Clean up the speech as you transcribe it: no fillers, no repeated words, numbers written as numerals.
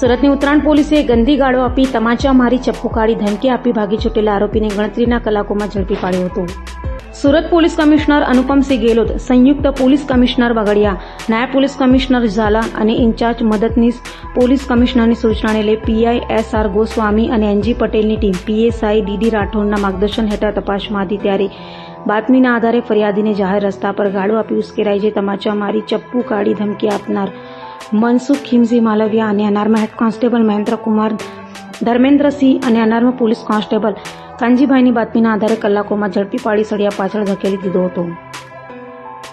સુરતની ઉત્તરાયણ પોલીસે ગંદી ગાળો આપી તમાચા મારી ચપ્પુ કાઢી ધમકી આપી ભાગી છૂટેલા આરોપીને ગણતરીના કલાકોમાં ઝડપી પાડ્યો હતો. સુરત પોલીસ કમિશનર અનુપમસિંહ ગેહલોત, સંયુક્ત પોલીસ કમિશનર બગડિયા, નાયબ પોલીસ કમિશનર ઝાલા અને ઇન્ચાર્જ મદદનીશ પોલીસ કમિશનરની સૂચનાને લઈ પીઆઈ એસઆર ગોસ્વામી અને એનજી પટેલની ટીમ પીએસઆઈ ડીડી રાઠોડના માર્ગદર્શન હેઠળ તપાસમાં હતી. ત્યારે બાતમીના આધારે ફરિયાદીને જાહેર રસ્તા પર ગાળો આપી ઉશ્કેરાઈ જે તમાચા મારી ચપ્પુ કાઢી ધમકી આપનાર મનસુખ ખીમજી માલવિયા અને અનારમાં હેડ કોન્સ્ટેબલ મહેન્દ્રકુમાર ધર્મેન્દ્રસિંહ અને અનારમાં પોલીસ કોન્સ્ટેબલ કાનજીભાઈની બાતમીના આધારે કલાકોમાં ઝડપી પાડી સળિયા પાછળ ધકેલી દીધો હતો.